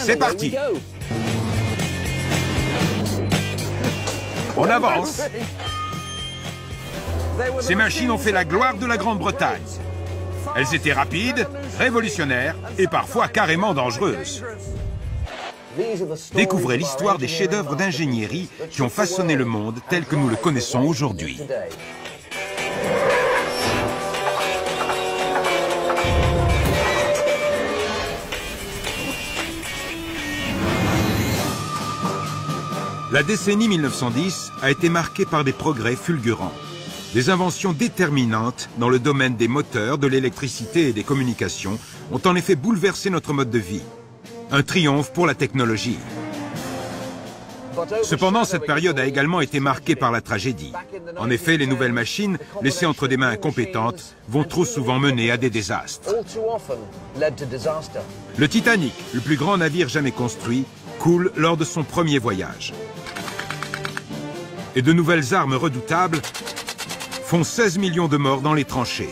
C'est parti. On avance. Ces machines ont fait la gloire de la Grande-Bretagne. Elles étaient rapides, révolutionnaires et parfois carrément dangereuses. Découvrez l'histoire des chefs-d'œuvre d'ingénierie qui ont façonné le monde tel que nous le connaissons aujourd'hui. La décennie 1910 a été marquée par des progrès fulgurants. Des inventions déterminantes dans le domaine des moteurs, de l'électricité et des communications ont en effet bouleversé notre mode de vie. Un triomphe pour la technologie. Cependant, cette période a également été marquée par la tragédie. En effet, les nouvelles machines, laissées entre des mains incompétentes, vont trop souvent mener à des désastres. Le Titanic, le plus grand navire jamais construit, coule lors de son premier voyage. Et de nouvelles armes redoutables font 16 millions de morts dans les tranchées.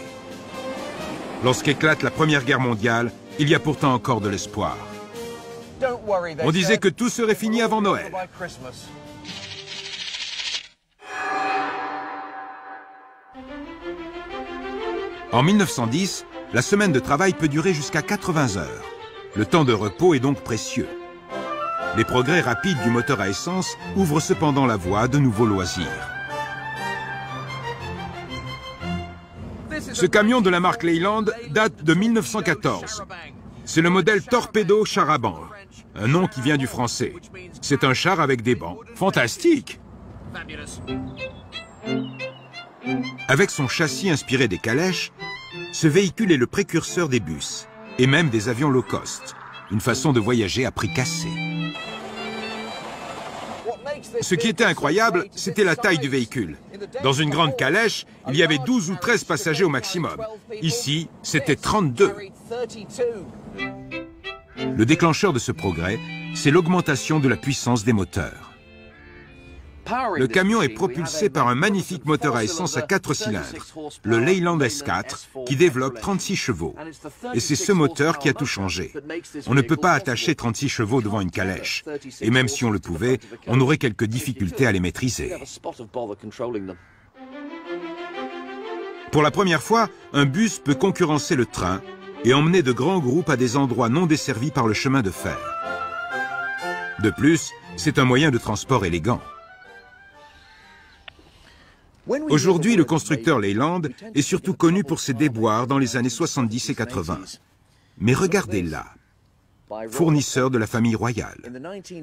Lorsqu'éclate la Première Guerre mondiale, il y a pourtant encore de l'espoir. On disait que tout serait fini avant Noël. En 1910, la semaine de travail peut durer jusqu'à 80 heures. Le temps de repos est donc précieux. Les progrès rapides du moteur à essence ouvrent cependant la voie à de nouveaux loisirs. Ce camion de la marque Leyland date de 1914. C'est le modèle Torpedo Char-à-banc, un nom qui vient du français. C'est un char avec des bancs. Fantastique! Avec son châssis inspiré des calèches, ce véhicule est le précurseur des bus, et même des avions low cost, une façon de voyager à prix cassé. Ce qui était incroyable, c'était la taille du véhicule. Dans une grande calèche, il y avait 12 ou 13 passagers au maximum. Ici, c'était 32. Le déclencheur de ce progrès, c'est l'augmentation de la puissance des moteurs. Le camion est propulsé par un magnifique moteur à essence à 4 cylindres, le Leyland S4, qui développe 36 chevaux. Et c'est ce moteur qui a tout changé. On ne peut pas attacher 36 chevaux devant une calèche. Et même si on le pouvait, on aurait quelques difficultés à les maîtriser. Pour la première fois, un bus peut concurrencer le train et emmener de grands groupes à des endroits non desservis par le chemin de fer. De plus, c'est un moyen de transport élégant. Aujourd'hui, le constructeur Leyland est surtout connu pour ses déboires dans les années 70 et 80. Mais regardez là, fournisseur de la famille royale.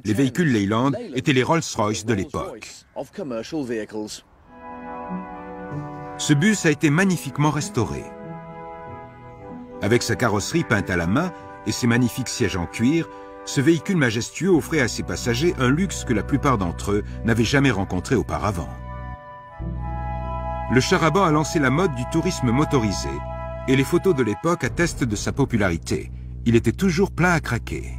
Les véhicules Leyland étaient les Rolls-Royce de l'époque. Ce bus a été magnifiquement restauré. Avec sa carrosserie peinte à la main et ses magnifiques sièges en cuir, ce véhicule majestueux offrait à ses passagers un luxe que la plupart d'entre eux n'avaient jamais rencontré auparavant. Le char-à-banc a lancé la mode du tourisme motorisé et les photos de l'époque attestent de sa popularité. Il était toujours plein à craquer.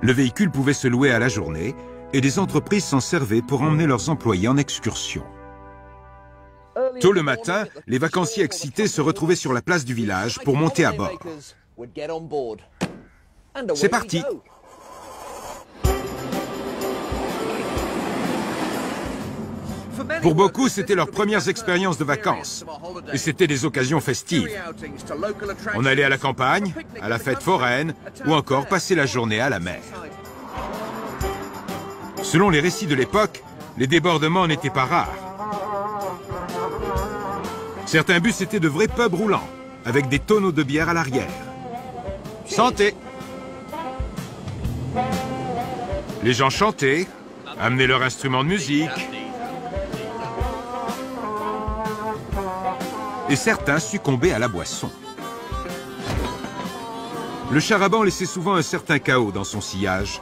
Le véhicule pouvait se louer à la journée et des entreprises s'en servaient pour emmener leurs employés en excursion. Tôt le matin, les vacanciers excités se retrouvaient sur la place du village pour monter à bord. C'est parti! Pour beaucoup, c'était leurs premières expériences de vacances. Et c'était des occasions festives. On allait à la campagne, à la fête foraine, ou encore passer la journée à la mer. Selon les récits de l'époque, les débordements n'étaient pas rares. Certains bus étaient de vrais pubs roulants, avec des tonneaux de bière à l'arrière. Santé! Les gens chantaient, amenaient leurs instruments de musique, et certains succombaient à la boisson. Le char-à-banc laissait souvent un certain chaos dans son sillage.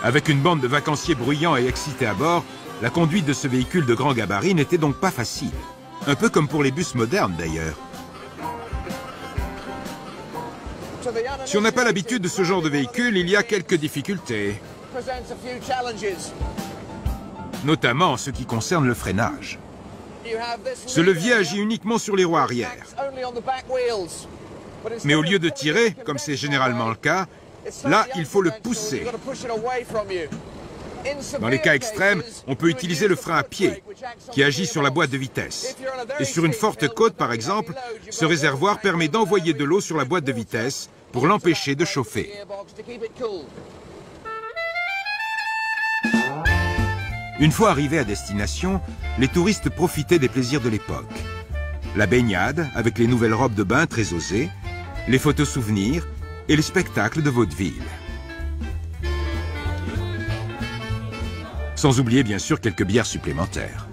Avec une bande de vacanciers bruyants et excités à bord, la conduite de ce véhicule de grand gabarit n'était donc pas facile. Un peu comme pour les bus modernes d'ailleurs. Si on n'a pas l'habitude de ce genre de véhicule, il y a quelques difficultés. Notamment en ce qui concerne le freinage. Ce levier agit uniquement sur les roues arrière. Mais au lieu de tirer, comme c'est généralement le cas, là, il faut le pousser. Dans les cas extrêmes, on peut utiliser le frein à pied, qui agit sur la boîte de vitesse. Et sur une forte côte, par exemple, ce réservoir permet d'envoyer de l'eau sur la boîte de vitesse pour l'empêcher de chauffer. Une fois arrivés à destination, les touristes profitaient des plaisirs de l'époque. La baignade, avec les nouvelles robes de bain très osées, les photos souvenirs et les spectacles de vaudeville. Sans oublier bien sûr quelques bières supplémentaires.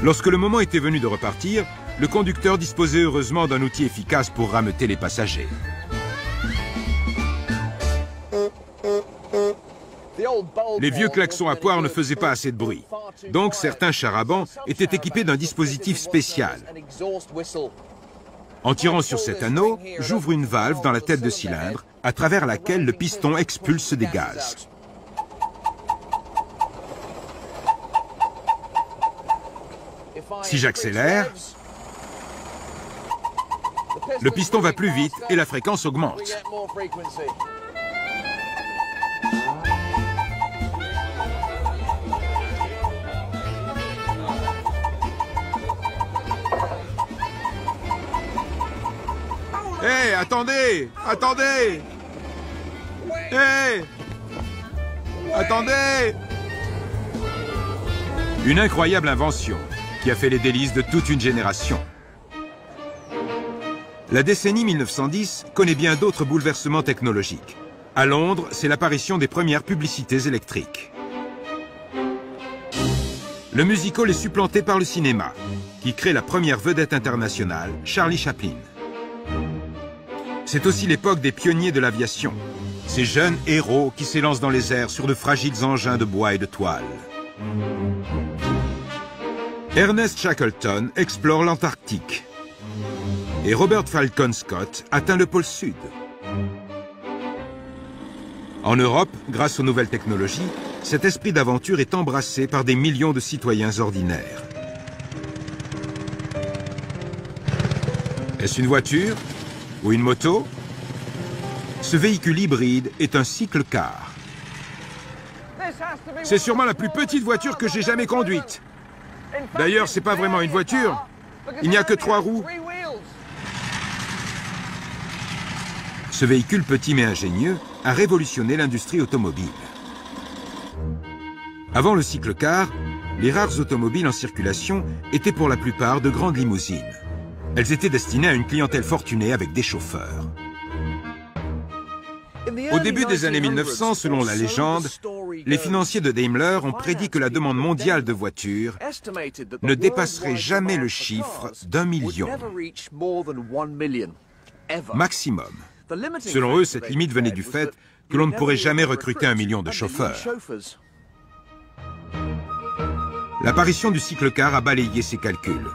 Lorsque le moment était venu de repartir, le conducteur disposait heureusement d'un outil efficace pour rameuter les passagers. Les vieux klaxons à poire ne faisaient pas assez de bruit, donc certains chars à banc étaient équipés d'un dispositif spécial. En tirant sur cet anneau, j'ouvre une valve dans la tête de cylindre, à travers laquelle le piston expulse des gaz. Si j'accélère, le piston va plus vite et la fréquence augmente. Hé, attendez! Attendez! Hé! Attendez! Une incroyable invention qui a fait les délices de toute une génération. La décennie 1910 connaît bien d'autres bouleversements technologiques. À Londres, c'est l'apparition des premières publicités électriques. Le musical est supplanté par le cinéma, qui crée la première vedette internationale, Charlie Chaplin. C'est aussi l'époque des pionniers de l'aviation, ces jeunes héros qui s'élancent dans les airs sur de fragiles engins de bois et de toile. Ernest Shackleton explore l'Antarctique et Robert Falcon Scott atteint le pôle Sud. En Europe, grâce aux nouvelles technologies, cet esprit d'aventure est embrassé par des millions de citoyens ordinaires. Est-ce une voiture ou une moto? Ce véhicule hybride est un cycle-car. C'est sûrement la plus petite voiture que j'ai jamais conduite. D'ailleurs, c'est pas vraiment une voiture. Il n'y a que 3 roues. Ce véhicule petit mais ingénieux a révolutionné l'industrie automobile. Avant le cycle-car, les rares automobiles en circulation étaient pour la plupart de grandes limousines. Elles étaient destinées à une clientèle fortunée avec des chauffeurs. Au début des années 1900, selon la légende, les financiers de Daimler ont prédit que la demande mondiale de voitures ne dépasserait jamais le chiffre d'1 million. Maximum. Selon eux, cette limite venait du fait que l'on ne pourrait jamais recruter 1 million de chauffeurs. L'apparition du cycle-car a balayé ces calculs.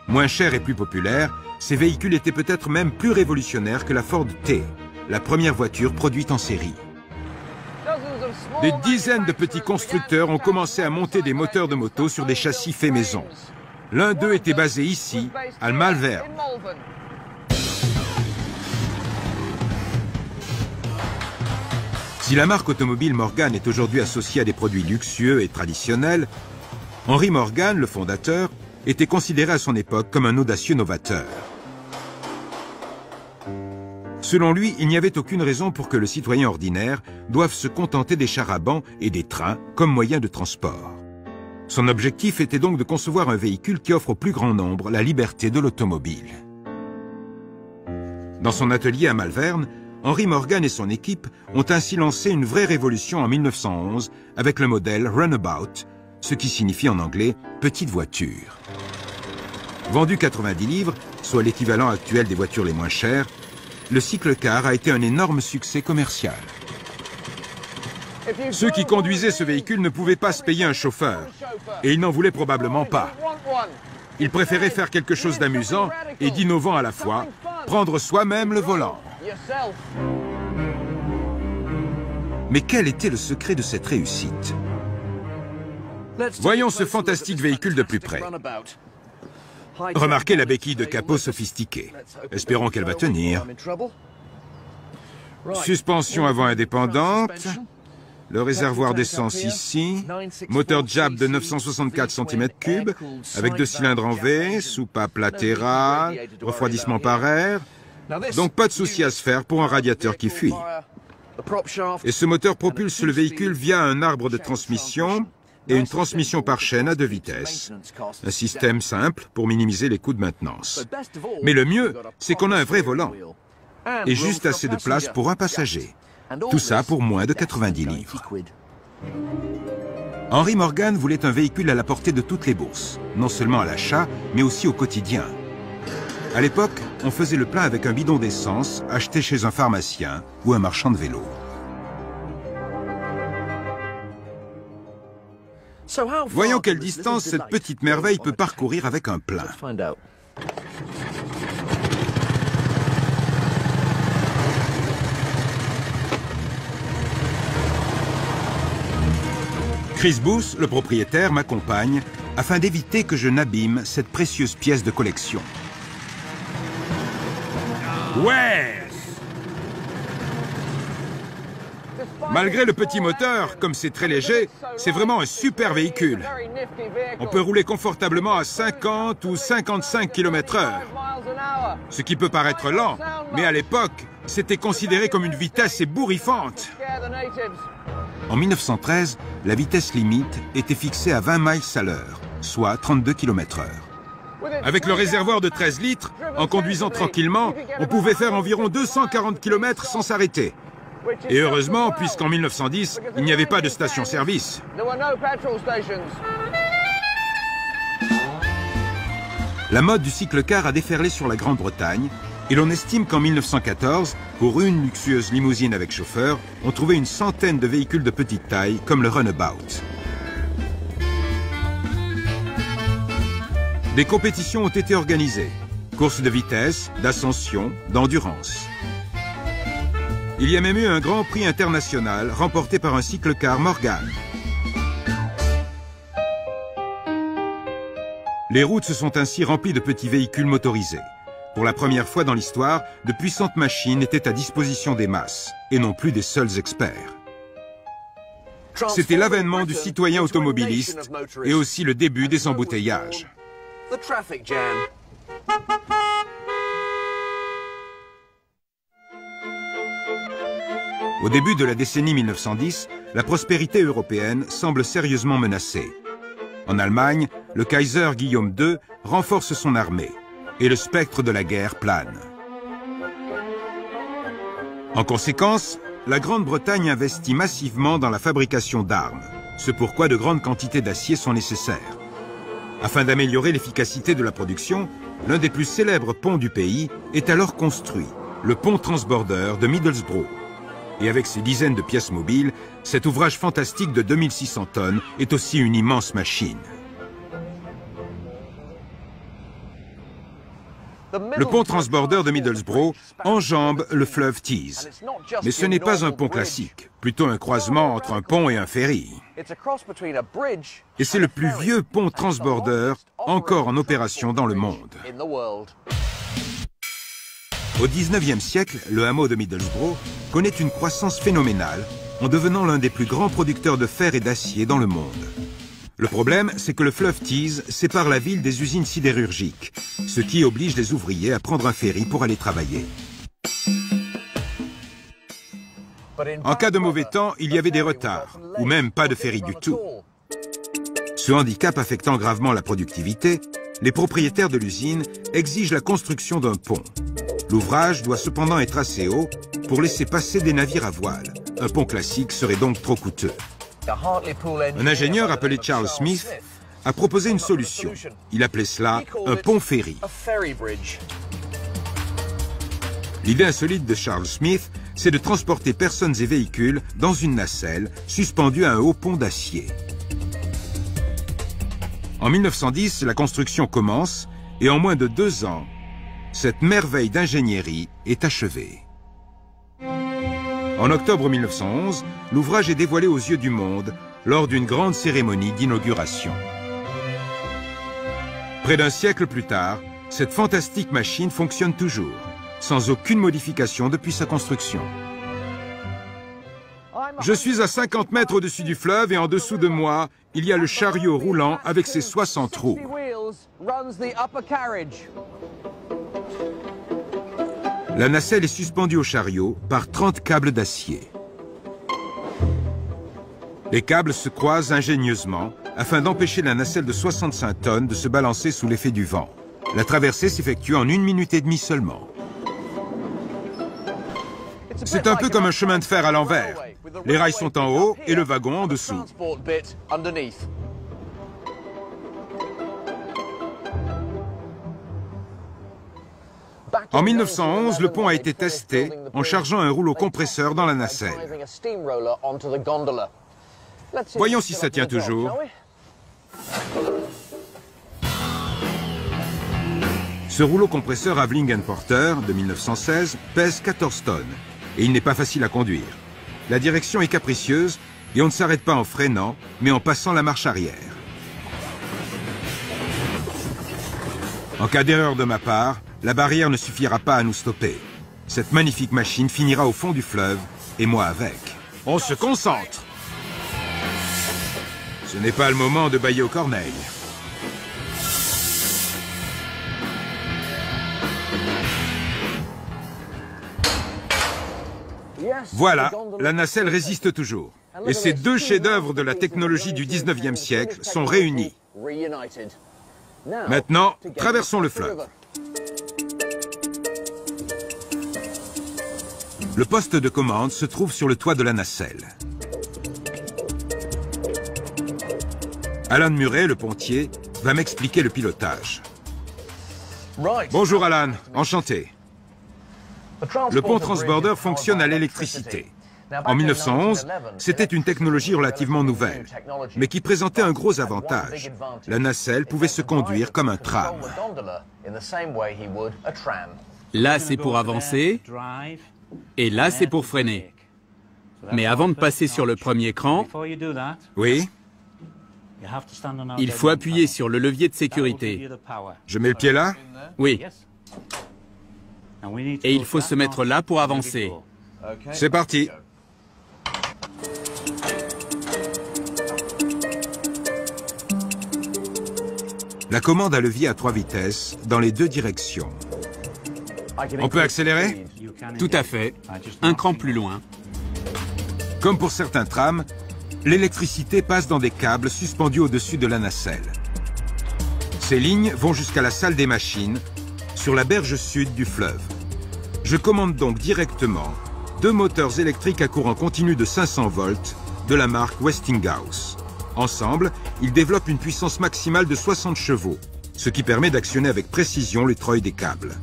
Moins cher et plus populaire, ces véhicules étaient peut-être même plus révolutionnaires que la Ford T, la première voiture produite en série. Des dizaines de petits constructeurs ont commencé à monter des moteurs de moto sur des châssis faits maison. L'un d'eux était basé ici, à Malvern. Si la marque automobile Morgan est aujourd'hui associée à des produits luxueux et traditionnels, Henry Morgan, le fondateur, était considéré à son époque comme un audacieux novateur. Selon lui, il n'y avait aucune raison pour que le citoyen ordinaire doive se contenter des chars à banc et des trains comme moyen de transport. Son objectif était donc de concevoir un véhicule qui offre au plus grand nombre la liberté de l'automobile. Dans son atelier à Malvern, Henry Morgan et son équipe ont ainsi lancé une vraie révolution en 1911 avec le modèle Runabout, ce qui signifie en anglais « petite voiture ». Vendu 90 livres, soit l'équivalent actuel des voitures les moins chères, le cycle-car a été un énorme succès commercial. Ceux qui conduisaient ce véhicule ne pouvaient pas se payer un chauffeur, et ils n'en voulaient probablement pas. Ils préféraient faire quelque chose d'amusant et d'innovant à la fois, prendre soi-même le volant. Mais quel était le secret de cette réussite? Voyons ce fantastique véhicule de plus près. Remarquez la béquille de capot sophistiquée. Espérons qu'elle va tenir. Suspension avant indépendante. Le réservoir d'essence ici. Moteur Jab de 964 cm3, avec 2 cylindres en V, soupape latérale, refroidissement par air. Donc pas de souci à se faire pour un radiateur qui fuit. Et ce moteur propulse le véhicule via un arbre de transmission et une transmission par chaîne à 2 vitesses. Un système simple pour minimiser les coûts de maintenance. Mais le mieux, c'est qu'on a un vrai volant et juste assez de place pour un passager. Tout ça pour moins de 90 livres. Henry Morgan voulait un véhicule à la portée de toutes les bourses, non seulement à l'achat, mais aussi au quotidien. À l'époque, on faisait le plein avec un bidon d'essence acheté chez un pharmacien ou un marchand de vélos. Voyons quelle distance cette petite merveille peut parcourir avec un plein. Chris Booth, le propriétaire, m'accompagne afin d'éviter que je n'abîme cette précieuse pièce de collection. Ouais! Malgré le petit moteur, comme c'est très léger, c'est vraiment un super véhicule. On peut rouler confortablement à 50 ou 55 km/h. Ce qui peut paraître lent, mais à l'époque, c'était considéré comme une vitesse ébouriffante. En 1913, la vitesse limite était fixée à 20 miles à l'heure, soit 32 km/h. Avec le réservoir de 13 litres, en conduisant tranquillement, on pouvait faire environ 240 km sans s'arrêter. Et heureusement, puisqu'en 1910, il n'y avait pas de station-service. La mode du cycle-car a déferlé sur la Grande-Bretagne, et l'on estime qu'en 1914, pour une luxueuse limousine avec chauffeur, on trouvait une centaine de véhicules de petite taille, comme le Runabout. Des compétitions ont été organisées. Courses de vitesse, d'ascension, d'endurance. Il y a même eu un grand prix international remporté par un cycle-car Morgan. Les routes se sont ainsi remplies de petits véhicules motorisés. Pour la première fois dans l'histoire, de puissantes machines étaient à disposition des masses, et non plus des seuls experts. C'était l'avènement du citoyen automobiliste et aussi le début des embouteillages. Au début de la décennie 1910, la prospérité européenne semble sérieusement menacée. En Allemagne, le Kaiser Guillaume II renforce son armée et le spectre de la guerre plane. En conséquence, la Grande-Bretagne investit massivement dans la fabrication d'armes, ce pourquoi de grandes quantités d'acier sont nécessaires. Afin d'améliorer l'efficacité de la production, l'un des plus célèbres ponts du pays est alors construit, le pont Transborder de Middlesbrough. Et avec ses dizaines de pièces mobiles, cet ouvrage fantastique de 2600 tonnes est aussi une immense machine. Le pont Transborder de Middlesbrough enjambe le fleuve Tees. Mais ce n'est pas un pont classique, plutôt un croisement entre un pont et un ferry. Et c'est le plus vieux pont Transborder encore en opération dans le monde. Au XIXe siècle, le hameau de Middlesbrough connaît une croissance phénoménale en devenant l'un des plus grands producteurs de fer et d'acier dans le monde. Le problème, c'est que le fleuve Tees sépare la ville des usines sidérurgiques, ce qui oblige les ouvriers à prendre un ferry pour aller travailler. En cas de mauvais temps, il y avait des retards, ou même pas de ferry du tout. Ce handicap affectant gravement la productivité, les propriétaires de l'usine exigent la construction d'un pont. L'ouvrage doit cependant être assez haut pour laisser passer des navires à voile. Un pont classique serait donc trop coûteux. Un ingénieur appelé Charles Smith a proposé une solution. Il appelait cela un pont-ferry. L'idée insolite de Charles Smith, c'est de transporter personnes et véhicules dans une nacelle suspendue à un haut pont d'acier. En 1910, la construction commence et en moins de 2 ans, cette merveille d'ingénierie est achevée. En octobre 1911, l'ouvrage est dévoilé aux yeux du monde lors d'une grande cérémonie d'inauguration. Près d'un siècle plus tard, cette fantastique machine fonctionne toujours, sans aucune modification depuis sa construction. Je suis à 50 mètres au-dessus du fleuve et en dessous de moi, il y a le chariot roulant avec ses 60 roues. La nacelle est suspendue au chariot par 30 câbles d'acier. Les câbles se croisent ingénieusement afin d'empêcher la nacelle de 65 tonnes de se balancer sous l'effet du vent. La traversée s'effectue en 1 minute et demie seulement. C'est un peu comme un chemin de fer à l'envers. Les rails sont en haut et le wagon en dessous. En 1911, le pont a été testé en chargeant un rouleau compresseur dans la nacelle. Voyons si ça tient toujours. Ce rouleau compresseur Aveling & Porter de 1916 pèse 14 tonnes et il n'est pas facile à conduire. La direction est capricieuse et on ne s'arrête pas en freinant, mais en passant la marche arrière. En cas d'erreur de ma part, la barrière ne suffira pas à nous stopper. Cette magnifique machine finira au fond du fleuve, et moi avec. On se concentre! Ce n'est pas le moment de bâiller aux corneilles. Voilà, la nacelle résiste toujours. Et ces deux chefs-d'œuvre de la technologie du 19e siècle sont réunis. Maintenant, traversons le fleuve. Le poste de commande se trouve sur le toit de la nacelle. Alan Murray, le pontier, va m'expliquer le pilotage. Bonjour Alan, enchanté. Le pont transborder fonctionne à l'électricité. En 1911, c'était une technologie relativement nouvelle, mais qui présentait un gros avantage. La nacelle pouvait se conduire comme un tram. Là, c'est pour avancer, et là, c'est pour freiner. Mais avant de passer sur le premier cran, oui, il faut appuyer sur le levier de sécurité. Je mets le pied là? Oui. Et il faut se mettre là pour avancer. C'est parti. La commande à levier à 3 vitesses dans les deux directions. On peut accélérer? Tout à fait. Un cran plus loin. Comme pour certains trams, l'électricité passe dans des câbles suspendus au-dessus de la nacelle. Ces lignes vont jusqu'à la salle des machines, sur la berge sud du fleuve. Je commande donc directement 2 moteurs électriques à courant continu de 500 volts de la marque Westinghouse. Ensemble, ils développent une puissance maximale de 60 chevaux, ce qui permet d'actionner avec précision les treuils des câbles,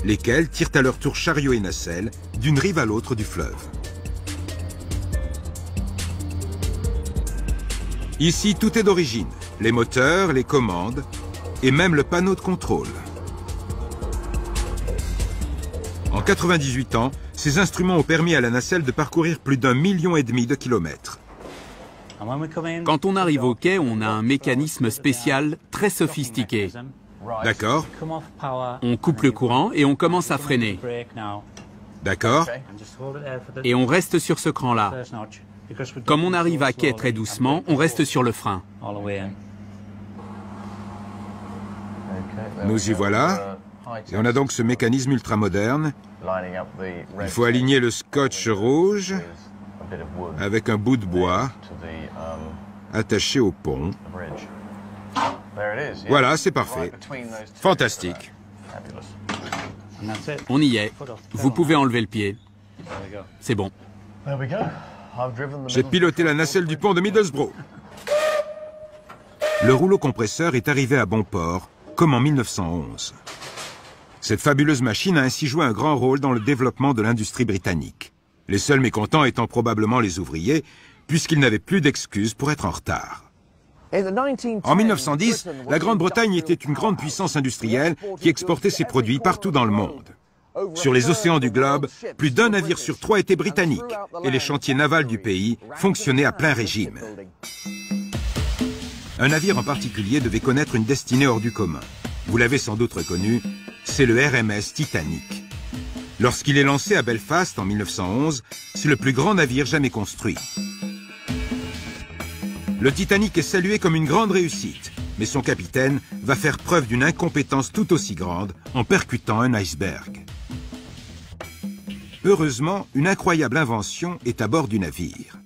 lesquels tirent à leur tour chariot et nacelle d'une rive à l'autre du fleuve. Ici, tout est d'origine, les moteurs, les commandes et même le panneau de contrôle. En 98 ans, ces instruments ont permis à la nacelle de parcourir plus d'1,5 million de kilomètres. Quand on arrive au quai, on a un mécanisme spécial très sophistiqué. D'accord. On coupe le courant et on commence à freiner. D'accord. Et on reste sur ce cran-là. Comme on arrive à quai très doucement, on reste sur le frein. Nous y voilà. Et on a donc ce mécanisme ultramoderne. Il faut aligner le scotch rouge avec un bout de bois attaché au pont. Voilà, c'est parfait. Fantastique. On y est. Vous pouvez enlever le pied. C'est bon. J'ai piloté la nacelle du pont de Middlesbrough. Le rouleau compresseur est arrivé à bon port, comme en 1911. Cette fabuleuse machine a ainsi joué un grand rôle dans le développement de l'industrie britannique. Les seuls mécontents étant probablement les ouvriers, puisqu'ils n'avaient plus d'excuses pour être en retard. En 1910, la Grande-Bretagne était une grande puissance industrielle qui exportait ses produits partout dans le monde. Sur les océans du globe, plus d'1 navire sur 3 était britannique et les chantiers navals du pays fonctionnaient à plein régime. Un navire en particulier devait connaître une destinée hors du commun. Vous l'avez sans doute reconnu, c'est le RMS Titanic. Lorsqu'il est lancé à Belfast en 1911, c'est le plus grand navire jamais construit. Le Titanic est salué comme une grande réussite, mais son capitaine va faire preuve d'une incompétence tout aussi grande en percutant un iceberg. Heureusement, une incroyable invention est à bord du navire.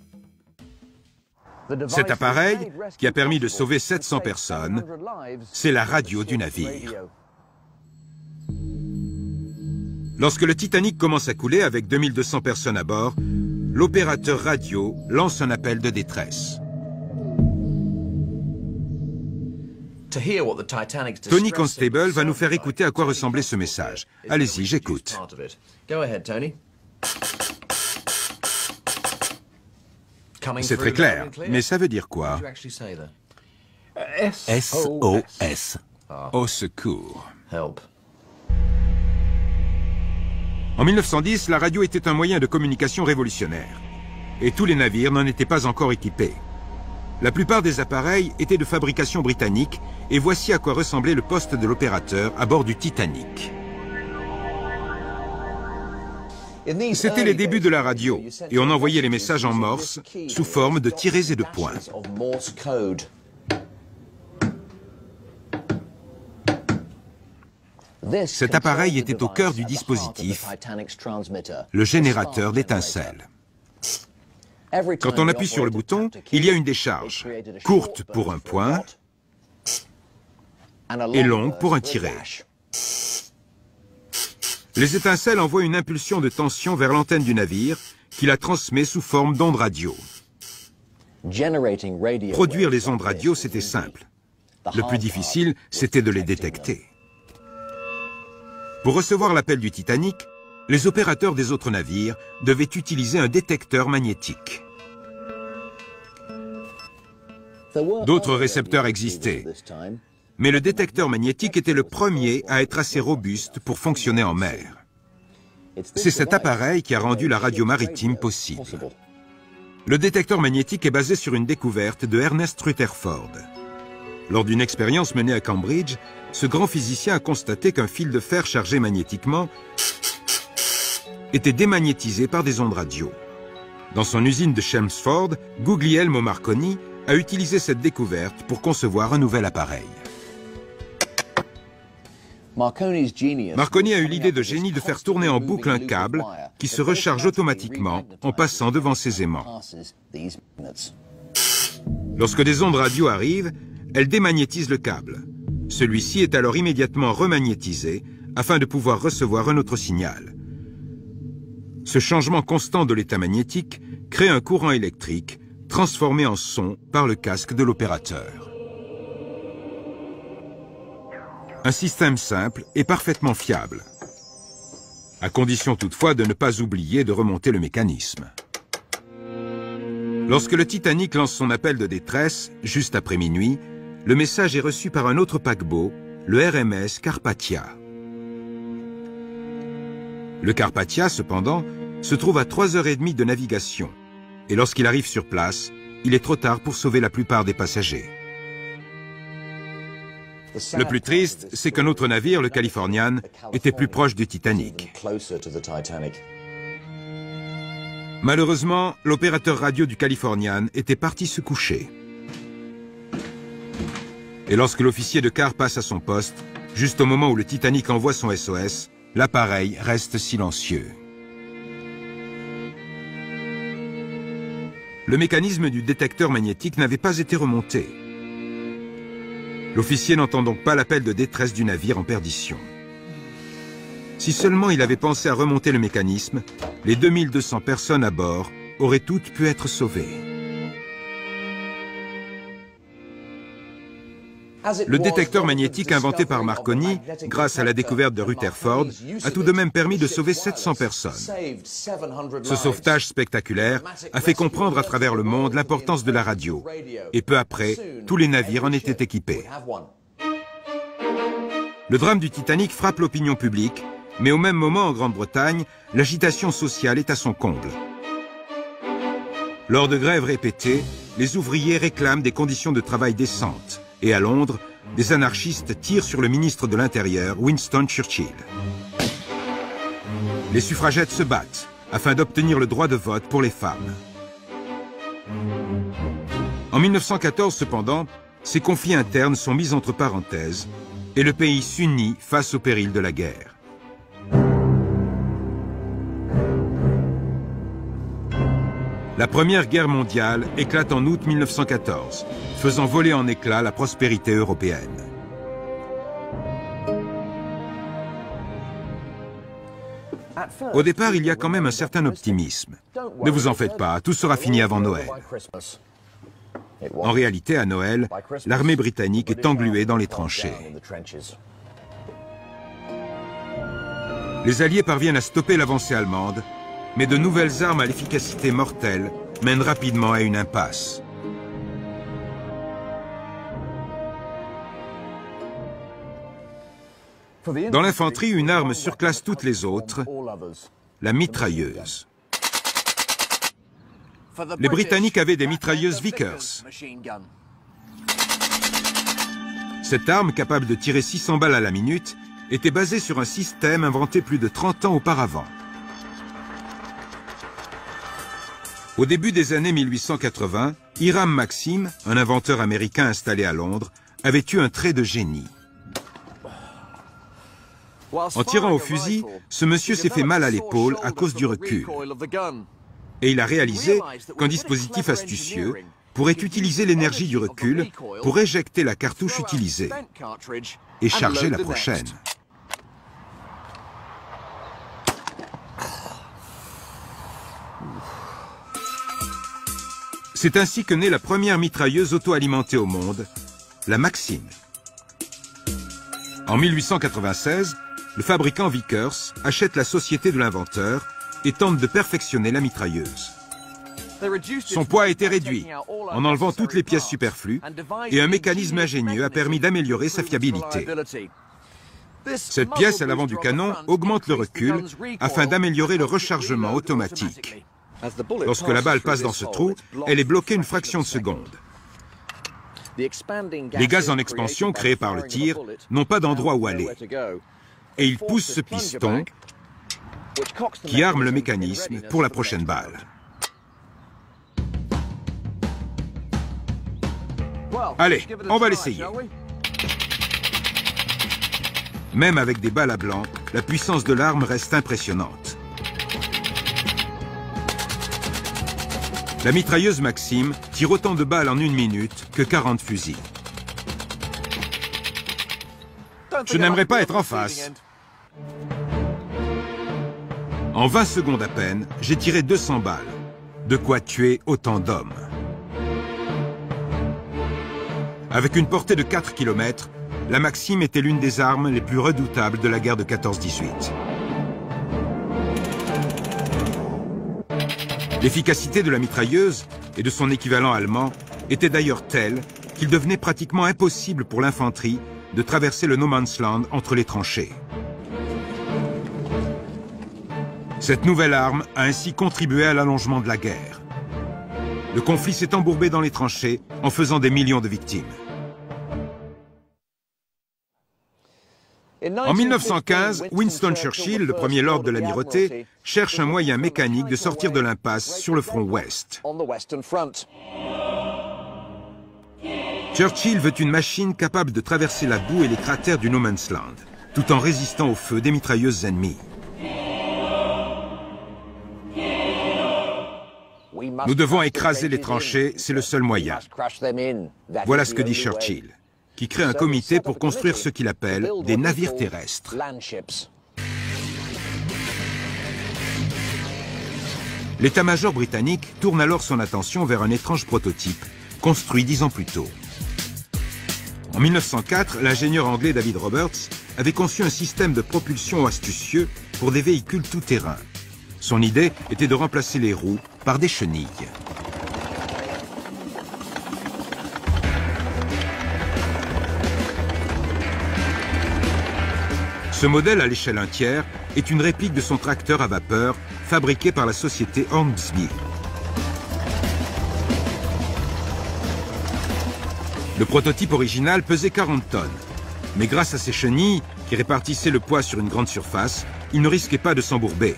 Cet appareil, qui a permis de sauver 700 personnes, c'est la radio du navire. Lorsque le Titanic commence à couler avec 2200 personnes à bord, l'opérateur radio lance un appel de détresse. Tony Constable va nous faire écouter à quoi ressemblait ce message. Allez-y, j'écoute. C'est très clair, mais ça veut dire quoi? SOS. Au secours. En 1910, la radio était un moyen de communication révolutionnaire. Et tous les navires n'en étaient pas encore équipés. La plupart des appareils étaient de fabrication britannique, et voici à quoi ressemblait le poste de l'opérateur à bord du Titanic. C'était les débuts de la radio, et on envoyait les messages en morse sous forme de tirets et de points. Cet appareil était au cœur du dispositif, le générateur d'étincelles. Quand on appuie sur le bouton, il y a une décharge, courte pour un point et longue pour un tiret. Les étincelles envoient une impulsion de tension vers l'antenne du navire qui la transmet sous forme d'ondes radio. Produire les ondes radio, c'était simple. Le plus difficile, c'était de les détecter. Pour recevoir l'appel du Titanic, les opérateurs des autres navires devaient utiliser un détecteur magnétique. D'autres récepteurs existaient, mais le détecteur magnétique était le premier à être assez robuste pour fonctionner en mer. C'est cet appareil qui a rendu la radio maritime possible. Le détecteur magnétique est basé sur une découverte de Ernest Rutherford. Lors d'une expérience menée à Cambridge, ce grand physicien a constaté qu'un fil de fer chargé magnétiquement était démagnétisé par des ondes radio. Dans son usine de Chelmsford, Guglielmo Marconi a utilisé cette découverte pour concevoir un nouvel appareil. Marconi a eu l'idée de génie de faire tourner en boucle un câble qui se recharge automatiquement en passant devant ces aimants. Lorsque des ondes radio arrivent, elles démagnétisent le câble. Celui-ci est alors immédiatement remagnétisé afin de pouvoir recevoir un autre signal. Ce changement constant de l'état magnétique crée un courant électrique transformé en son par le casque de l'opérateur. Un système simple et parfaitement fiable, à condition toutefois de ne pas oublier de remonter le mécanisme. Lorsque le Titanic lance son appel de détresse, juste après minuit, le message est reçu par un autre paquebot, le RMS Carpathia. Le Carpathia, cependant, se trouve à 3h30 de navigation, et lorsqu'il arrive sur place, il est trop tard pour sauver la plupart des passagers. Le plus triste, c'est qu'un autre navire, le Californian, était plus proche du Titanic. Malheureusement, l'opérateur radio du Californian était parti se coucher. Et lorsque l'officier de quart passe à son poste, juste au moment où le Titanic envoie son SOS, l'appareil reste silencieux. Le mécanisme du détecteur magnétique n'avait pas été remonté. L'officier n'entend donc pas l'appel de détresse du navire en perdition. Si seulement il avait pensé à remonter le mécanisme, les 2200 personnes à bord auraient toutes pu être sauvées. Le détecteur magnétique inventé par Marconi, grâce à la découverte de Rutherford, a tout de même permis de sauver 700 personnes. Ce sauvetage spectaculaire a fait comprendre à travers le monde l'importance de la radio. Et peu après, tous les navires en étaient équipés. Le drame du Titanic frappe l'opinion publique, mais au même moment en Grande-Bretagne, l'agitation sociale est à son comble. Lors de grèves répétées, les ouvriers réclament des conditions de travail décentes. Et à Londres, des anarchistes tirent sur le ministre de l'Intérieur, Winston Churchill. Les suffragettes se battent afin d'obtenir le droit de vote pour les femmes. En 1914, cependant, ces conflits internes sont mis entre parenthèses et le pays s'unit face au péril de la guerre. La Première Guerre mondiale éclate en août 1914, faisant voler en éclats la prospérité européenne. Au départ, il y a quand même un certain optimisme. Ne vous en faites pas, tout sera fini avant Noël. En réalité, à Noël, l'armée britannique est engluée dans les tranchées. Les Alliés parviennent à stopper l'avancée allemande, mais de nouvelles armes à l'efficacité mortelle mènent rapidement à une impasse. Dans l'infanterie, une arme surclasse toutes les autres, la mitrailleuse. Les Britanniques avaient des mitrailleuses Vickers. Cette arme, capable de tirer 600 balles à la minute, était basée sur un système inventé plus de 30 ans auparavant. Au début des années 1880, Hiram Maxim, un inventeur américain installé à Londres, avait eu un trait de génie. En tirant au fusil, ce monsieur s'est fait mal à l'épaule à cause du recul. Et il a réalisé qu'un dispositif astucieux pourrait utiliser l'énergie du recul pour éjecter la cartouche utilisée et charger la prochaine. C'est ainsi que naît la première mitrailleuse auto-alimentée au monde, la Maxim. En 1896, le fabricant Vickers achète la société de l'inventeur et tente de perfectionner la mitrailleuse. Son poids a été réduit en enlevant toutes les pièces superflues et un mécanisme ingénieux a permis d'améliorer sa fiabilité. Cette pièce à l'avant du canon augmente le recul afin d'améliorer le rechargement automatique. Lorsque la balle passe dans ce trou, elle est bloquée une fraction de seconde. Les gaz en expansion créés par le tir n'ont pas d'endroit où aller. Et ils poussent ce piston qui arme le mécanisme pour la prochaine balle. Allez, on va l'essayer. Même avec des balles à blanc, la puissance de l'arme reste impressionnante. La mitrailleuse Maxim tire autant de balles en 1 minute que 40 fusils. Je n'aimerais pas être en face. En 20 secondes à peine, j'ai tiré 200 balles. De quoi tuer autant d'hommes. Avec une portée de 4 km, la Maxim était l'une des armes les plus redoutables de la guerre de 14-18. L'efficacité de la mitrailleuse et de son équivalent allemand était d'ailleurs telle qu'il devenait pratiquement impossible pour l'infanterie de traverser le No Man's Land entre les tranchées. Cette nouvelle arme a ainsi contribué à l'allongement de la guerre. Le conflit s'est embourbé dans les tranchées en faisant des millions de victimes. En 1915, Winston Churchill, le premier lord de l'Amirauté, cherche un moyen mécanique de sortir de l'impasse sur le front ouest. Churchill veut une machine capable de traverser la boue et les cratères du No Man's Land, tout en résistant au feu des mitrailleuses ennemies. Nous devons écraser les tranchées, c'est le seul moyen. Voilà ce que dit Churchill, qui crée un comité pour construire ce qu'il appelle des navires terrestres. L'état-major britannique tourne alors son attention vers un étrange prototype, construit 10 ans plus tôt. En 1904, l'ingénieur anglais David Roberts avait conçu un système de propulsion astucieux pour des véhicules tout-terrain. Son idée était de remplacer les roues par des chenilles. Ce modèle à l'échelle 1/3 est une réplique de son tracteur à vapeur fabriqué par la société Hornsby. Le prototype original pesait 40 tonnes. Mais grâce à ses chenilles, qui répartissaient le poids sur une grande surface, il ne risquait pas de s'embourber.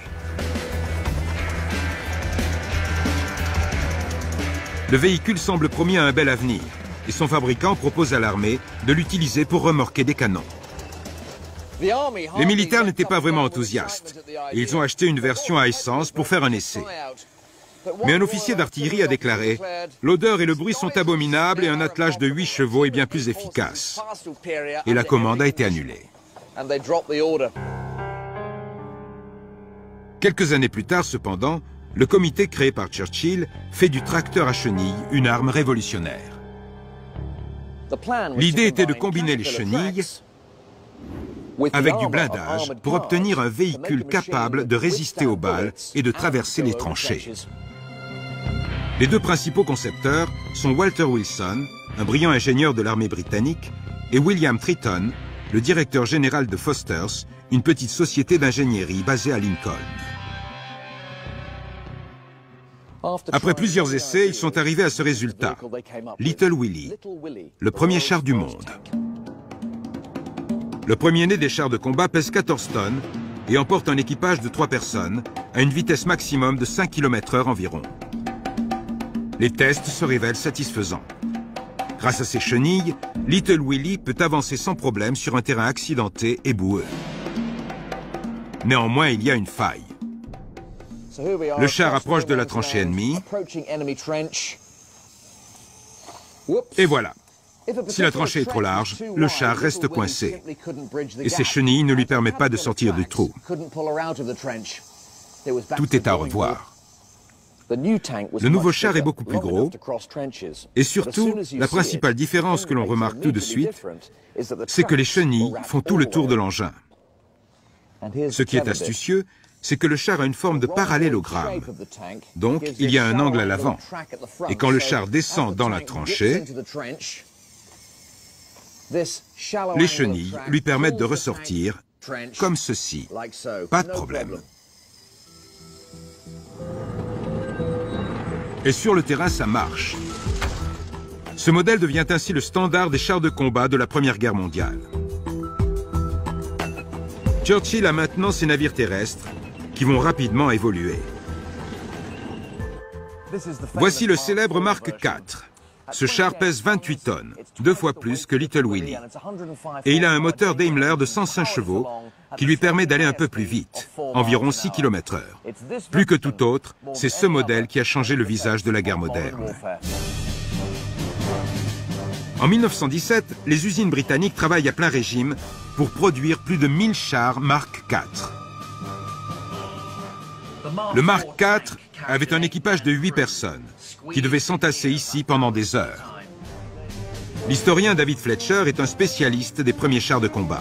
Le véhicule semble promis à un bel avenir, et son fabricant propose à l'armée de l'utiliser pour remorquer des canons. Les militaires n'étaient pas vraiment enthousiastes, et ils ont acheté une version à essence pour faire un essai. Mais un officier d'artillerie a déclaré « L'odeur et le bruit sont abominables et un attelage de 8 chevaux est bien plus efficace. » Et la commande a été annulée. Quelques années plus tard, cependant, le comité créé par Churchill fait du tracteur à chenilles une arme révolutionnaire. L'idée était de combiner les chenilles avec du blindage pour obtenir un véhicule capable de résister aux balles et de traverser les tranchées. Les deux principaux concepteurs sont Walter Wilson, un brillant ingénieur de l'armée britannique, et William Triton, le directeur général de Foster's, une petite société d'ingénierie basée à Lincoln. Après plusieurs essais, ils sont arrivés à ce résultat. Little Willie, le premier char du monde. Le premier-né des chars de combat pèse 14 tonnes et emporte un équipage de 3 personnes à une vitesse maximum de 5 km/h environ. Les tests se révèlent satisfaisants. Grâce à ses chenilles, Little Willie peut avancer sans problème sur un terrain accidenté et boueux. Néanmoins, il y a une faille. Le char approche de la tranchée ennemie. Et voilà. Si la tranchée est trop large, le char reste coincé. Et ses chenilles ne lui permettent pas de sortir du trou. Tout est à revoir. Le nouveau char est beaucoup plus gros. Et surtout, la principale différence que l'on remarque tout de suite, c'est que les chenilles font tout le tour de l'engin. Ce qui est astucieux, c'est que le char a une forme de parallélogramme. Donc, il y a un angle à l'avant. Et quand le char descend dans la tranchée, les chenilles lui permettent de ressortir comme ceci. Pas de problème. Et sur le terrain, ça marche. Ce modèle devient ainsi le standard des chars de combat de la Première Guerre mondiale. Churchill a maintenant ses navires terrestres qui vont rapidement évoluer. Voici le célèbre Mark IV. Ce char pèse 28 tonnes, 2 fois plus que Little Willie. Et il a un moteur Daimler de 105 chevaux qui lui permet d'aller un peu plus vite, environ 6 km/h. Plus que tout autre, c'est ce modèle qui a changé le visage de la guerre moderne. En 1917, les usines britanniques travaillent à plein régime pour produire plus de 1000 chars Mark IV. Le Mark IV avait un équipage de 8 personnes qui devaient s'entasser ici pendant des heures. L'historien David Fletcher est un spécialiste des premiers chars de combat.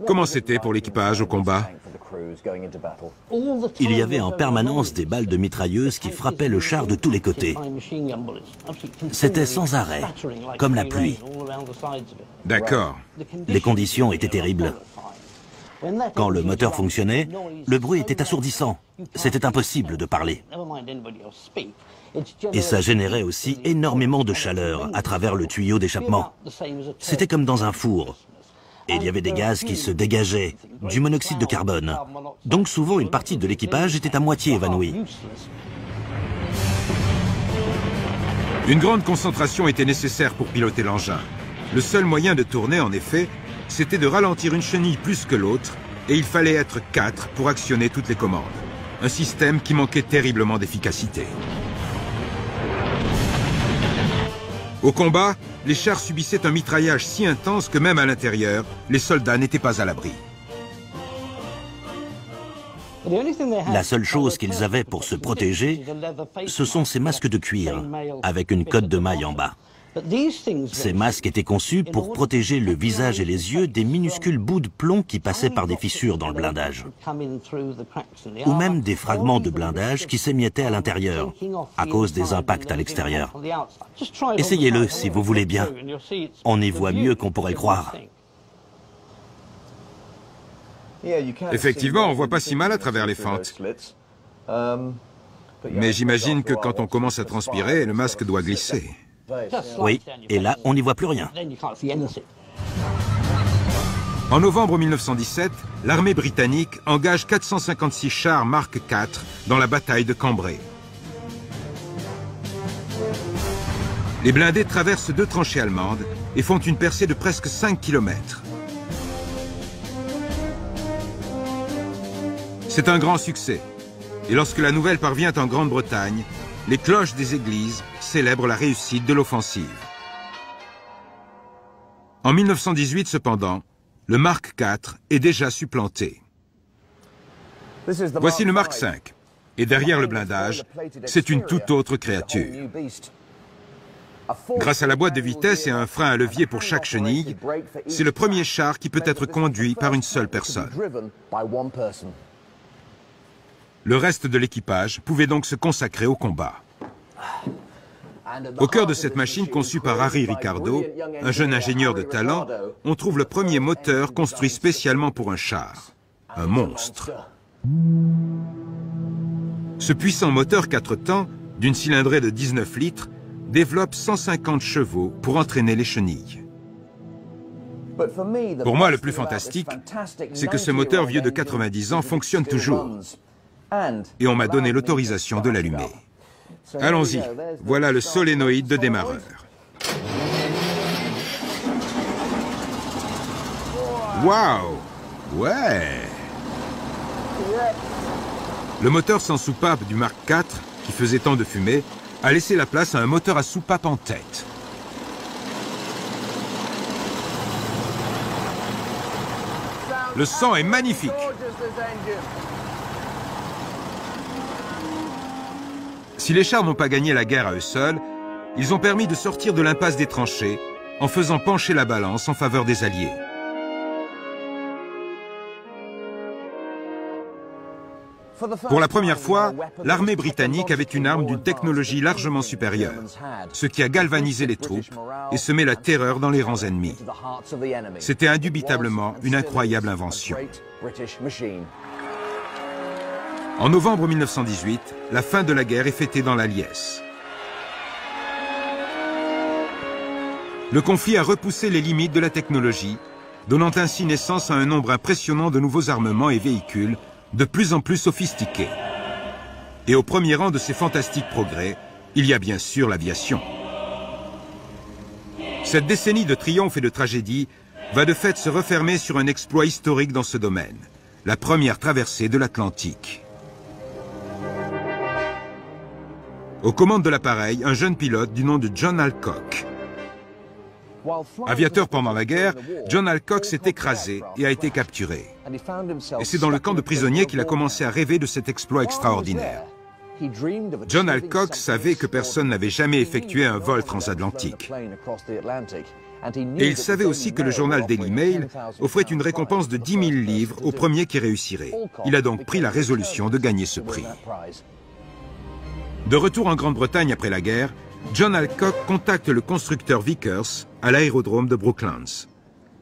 Comment c'était pour l'équipage au combat? Il y avait en permanence des balles de mitrailleuses qui frappaient le char de tous les côtés. C'était sans arrêt, comme la pluie. D'accord. Les conditions étaient terribles. Quand le moteur fonctionnait, le bruit était assourdissant. C'était impossible de parler. Et ça générait aussi énormément de chaleur à travers le tuyau d'échappement. C'était comme dans un four. Et il y avait des gaz qui se dégageaient, du monoxyde de carbone. Donc souvent, une partie de l'équipage était à moitié évanouie. Une grande concentration était nécessaire pour piloter l'engin. Le seul moyen de tourner, en effet, c'était de ralentir une chenille plus que l'autre, et il fallait être 4 pour actionner toutes les commandes. Un système qui manquait terriblement d'efficacité. Au combat, les chars subissaient un mitraillage si intense que même à l'intérieur, les soldats n'étaient pas à l'abri. La seule chose qu'ils avaient pour se protéger, ce sont ces masques de cuir, avec une cotte de maille en bas. Ces masques étaient conçus pour protéger le visage et les yeux des minuscules bouts de plomb qui passaient par des fissures dans le blindage. Ou même des fragments de blindage qui s'émiettaient à l'intérieur, à cause des impacts à l'extérieur. Essayez-le si vous voulez bien. On y voit mieux qu'on pourrait croire. Effectivement, on ne voit pas si mal à travers les fentes. Mais j'imagine que quand on commence à transpirer, le masque doit glisser. Oui, et là, on n'y voit plus rien. En novembre 1917, l'armée britannique engage 456 chars Mark IV dans la bataille de Cambrai. Les blindés traversent 2 tranchées allemandes et font une percée de presque 5 km. C'est un grand succès. Et lorsque la nouvelle parvient en Grande-Bretagne, les cloches des églises célèbrent la réussite de l'offensive. En 1918, cependant, le Mark IV est déjà supplanté. Voici le Mark V. Et derrière le blindage, c'est une toute autre créature. Grâce à la boîte de vitesse et à un frein à levier pour chaque chenille, c'est le premier char qui peut être conduit par une seule personne. Le reste de l'équipage pouvait donc se consacrer au combat. Au cœur de cette machine conçue par Harry Ricardo, un jeune ingénieur de talent, on trouve le premier moteur construit spécialement pour un char. Un monstre. Ce puissant moteur 4 temps, d'une cylindrée de 19 litres, développe 150 chevaux pour entraîner les chenilles. Pour moi, le plus fantastique, c'est que ce moteur vieux de 90 ans fonctionne toujours. Et on m'a donné l'autorisation de l'allumer. Allons-y, voilà le solénoïde de démarreur. Waouh! Ouais! Le moteur sans soupape du Mark IV, qui faisait tant de fumée, a laissé la place à un moteur à soupape en tête. Le son est magnifique. Si les chars n'ont pas gagné la guerre à eux seuls, ils ont permis de sortir de l'impasse des tranchées en faisant pencher la balance en faveur des Alliés. Pour la première fois, l'armée britannique avait une arme d'une technologie largement supérieure, ce qui a galvanisé les troupes et semé la terreur dans les rangs ennemis. C'était indubitablement une incroyable invention. En novembre 1918, la fin de la guerre est fêtée dans la liesse. Le conflit a repoussé les limites de la technologie, donnant ainsi naissance à un nombre impressionnant de nouveaux armements et véhicules de plus en plus sophistiqués. Et au premier rang de ces fantastiques progrès, il y a bien sûr l'aviation. Cette décennie de triomphe et de tragédie va de fait se refermer sur un exploit historique dans ce domaine, la première traversée de l'Atlantique. Aux commandes de l'appareil, un jeune pilote du nom de John Alcock. Aviateur pendant la guerre, John Alcock s'est écrasé et a été capturé. Et c'est dans le camp de prisonniers qu'il a commencé à rêver de cet exploit extraordinaire. John Alcock savait que personne n'avait jamais effectué un vol transatlantique. Et il savait aussi que le journal Daily Mail offrait une récompense de 10 000 livres au premier qui réussirait. Il a donc pris la résolution de gagner ce prix. De retour en Grande-Bretagne après la guerre, John Alcock contacte le constructeur Vickers à l'aérodrome de Brooklands.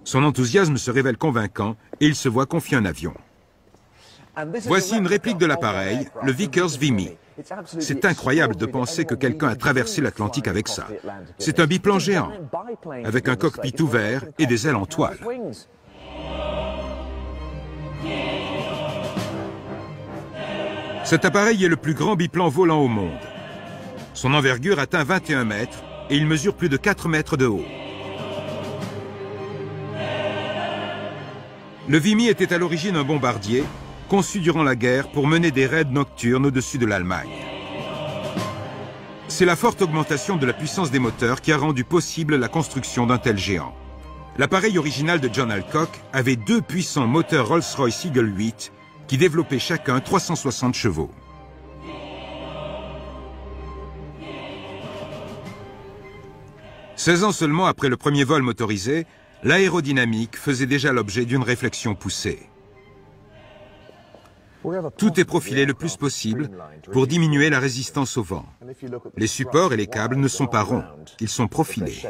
Son enthousiasme se révèle convaincant et il se voit confier un avion. Voici une réplique de l'appareil, le Vickers Vimy. C'est incroyable de penser que quelqu'un a traversé l'Atlantique avec ça. C'est un biplan géant, avec un cockpit ouvert et des ailes en toile. Cet appareil est le plus grand biplan volant au monde. Son envergure atteint 21 mètres et il mesure plus de 4 mètres de haut. Le Vimy était à l'origine un bombardier, conçu durant la guerre pour mener des raids nocturnes au-dessus de l'Allemagne. C'est la forte augmentation de la puissance des moteurs qui a rendu possible la construction d'un tel géant. L'appareil original de John Alcock avait 2 puissants moteurs Rolls-Royce Eagle 8 qui développaient chacun 360 chevaux. « 16 ans seulement après le premier vol motorisé, l'aérodynamique faisait déjà l'objet d'une réflexion poussée. Tout est profilé le plus possible pour diminuer la résistance au vent. Les supports et les câbles ne sont pas ronds, ils sont profilés.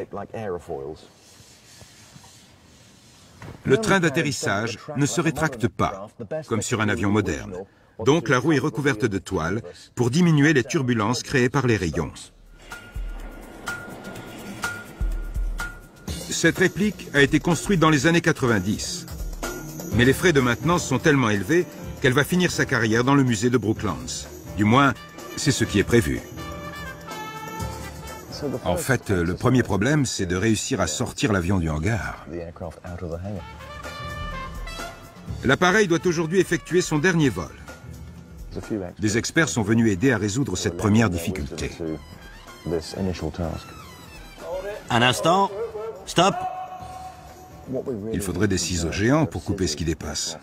Le train d'atterrissage ne se rétracte pas, comme sur un avion moderne. Donc la roue est recouverte de toile pour diminuer les turbulences créées par les rayons. Cette réplique a été construite dans les années 90. Mais les frais de maintenance sont tellement élevés qu'elle va finir sa carrière dans le musée de Brooklands. Du moins, c'est ce qui est prévu. En fait, le premier problème, c'est de réussir à sortir l'avion du hangar. L'appareil doit aujourd'hui effectuer son dernier vol. Des experts sont venus aider à résoudre cette première difficulté. Un instant. Stop. Il faudrait des ciseaux géants pour couper ce qui dépasse.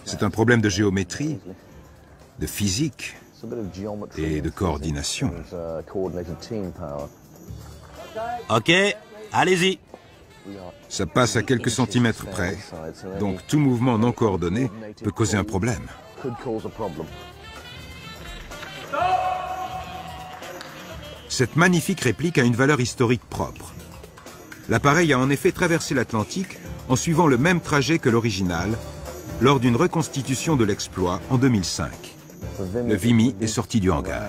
C'est un problème de géométrie, de physique et de coordination. Ok, allez-y. Ça passe à quelques centimètres près, donc tout mouvement non coordonné peut causer un problème. Cette magnifique réplique a une valeur historique propre. L'appareil a en effet traversé l'Atlantique en suivant le même trajet que l'original lors d'une reconstitution de l'exploit en 2005. Le Vimy est sorti du hangar.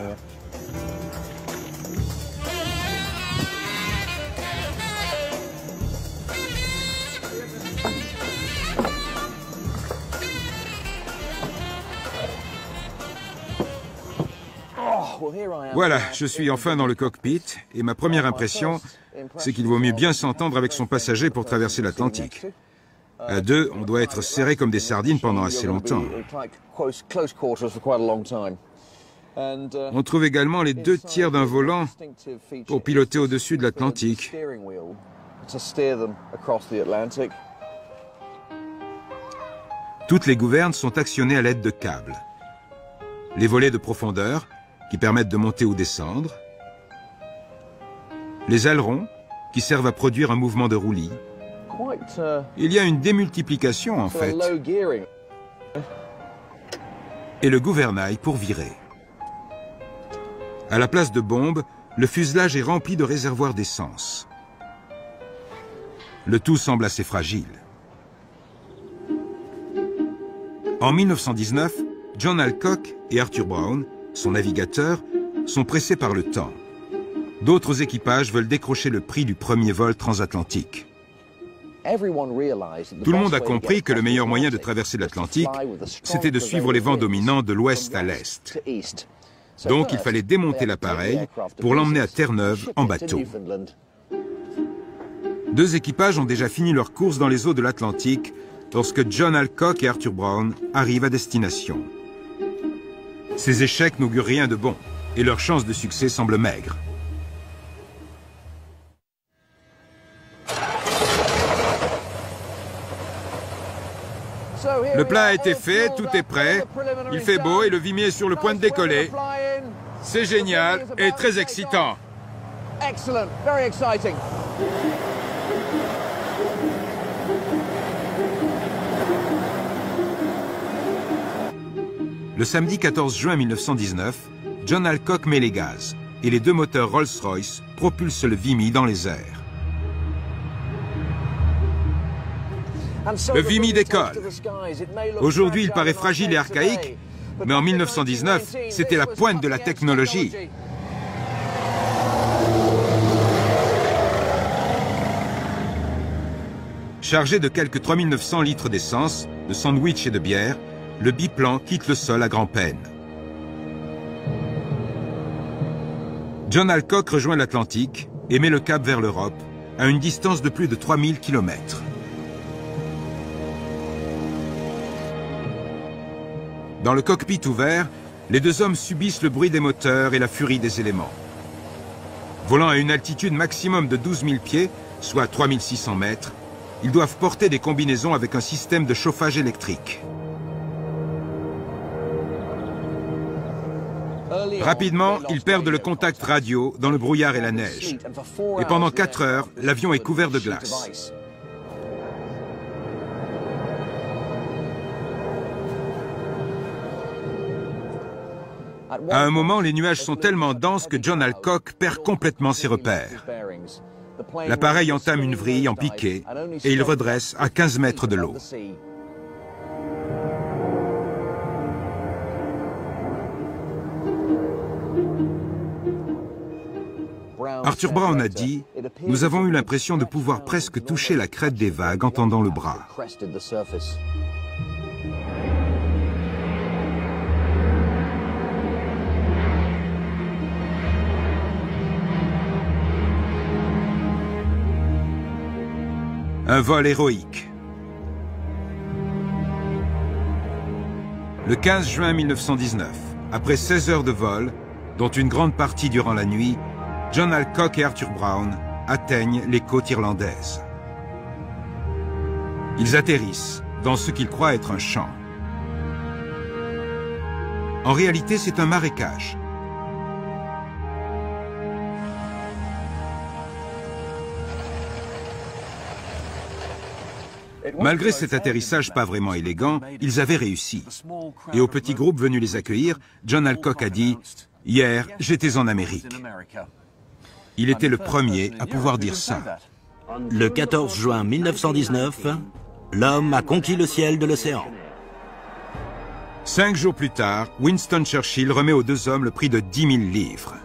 Voilà, je suis enfin dans le cockpit et ma première impression, c'est qu'il vaut mieux bien s'entendre avec son passager pour traverser l'Atlantique. À deux, on doit être serré comme des sardines pendant assez longtemps. On trouve également les 2/3 d'un volant pour piloter au-dessus de l'Atlantique. Toutes les gouvernes sont actionnées à l'aide de câbles. Les volets de profondeur, qui permettent de monter ou descendre. Les ailerons, qui servent à produire un mouvement de roulis. Il y a une démultiplication, en fait. Et le gouvernail pour virer. À la place de bombes, le fuselage est rempli de réservoirs d'essence. Le tout semble assez fragile. En 1919, John Alcock et Arthur Brown, son navigateur, sont pressés par le temps. D'autres équipages veulent décrocher le prix du premier vol transatlantique. Tout le monde a compris que le meilleur moyen de traverser l'Atlantique, c'était de suivre les vents dominants de l'ouest à l'est. Donc il fallait démonter l'appareil pour l'emmener à Terre-Neuve en bateau. Deux équipages ont déjà fini leur course dans les eaux de l'Atlantique lorsque John Alcock et Arthur Brown arrivent à destination. Ces échecs n'augurent rien de bon, et leur chance de succès semble maigre. Le plat a été fait, tout est prêt, il fait beau et le Vimy est sur le point de décoller. C'est génial et très excitant. Le samedi 14 juin 1919, John Alcock met les gaz et les deux moteurs Rolls-Royce propulsent le Vimy dans les airs. Le Vimy décolle. Aujourd'hui, il paraît fragile et archaïque, mais en 1919, c'était la pointe de la technologie. Chargé de quelques 3900 litres d'essence, de sandwich et de bière, le biplan quitte le sol à grand-peine. John Alcock rejoint l'Atlantique et met le cap vers l'Europe, à une distance de plus de 3000 km. Dans le cockpit ouvert, les deux hommes subissent le bruit des moteurs et la furie des éléments. Volant à une altitude maximum de 12 000 pieds, soit 3600 mètres, ils doivent porter des combinaisons avec un système de chauffage électrique. Rapidement, ils perdent le contact radio dans le brouillard et la neige. Et pendant 4 heures, l'avion est couvert de glace. À un moment, les nuages sont tellement denses que John Alcock perd complètement ses repères. L'appareil entame une vrille en piqué et il redresse à 15 mètres de l'eau. Arthur Brown a dit « Nous avons eu l'impression de pouvoir presque toucher la crête des vagues en tendant le bras. » Un vol héroïque. Le 15 juin 1919, après 16 heures de vol, dont une grande partie durant la nuit, John Alcock et Arthur Brown atteignent les côtes irlandaises. Ils atterrissent dans ce qu'ils croient être un champ. En réalité, c'est un marécage. Malgré cet atterrissage pas vraiment élégant, ils avaient réussi. Et au petit groupe venu les accueillir, John Alcock a dit « Hier, j'étais en Amérique ». Il était le premier à pouvoir dire ça. Le 14 juin 1919, l'homme a conquis le ciel de l'océan. 5 jours plus tard, Winston Churchill remet aux deux hommes le prix de 10 000 livres.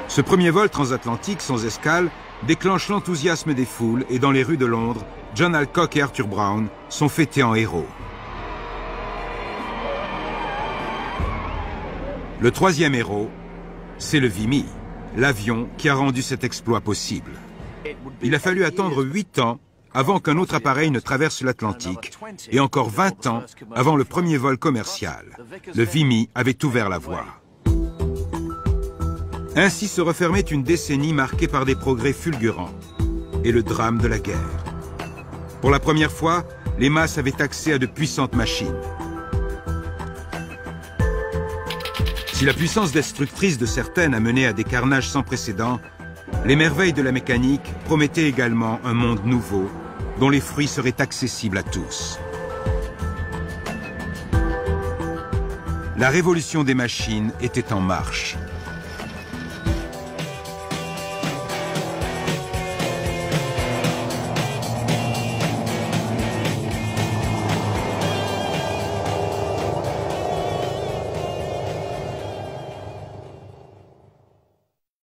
Ce premier vol transatlantique sans escale déclenche l'enthousiasme des foules et dans les rues de Londres, John Alcock et Arthur Brown sont fêtés en héros. Le troisième héros, c'est le Vimy, l'avion qui a rendu cet exploit possible. Il a fallu attendre 8 ans avant qu'un autre appareil ne traverse l'Atlantique et encore 20 ans avant le premier vol commercial. Le Vimy avait ouvert la voie. Ainsi se refermait une décennie marquée par des progrès fulgurants et le drame de la guerre. Pour la première fois, les masses avaient accès à de puissantes machines. Si la puissance destructrice de certaines a mené à des carnages sans précédent, les merveilles de la mécanique promettaient également un monde nouveau dont les fruits seraient accessibles à tous. La révolution des machines était en marche.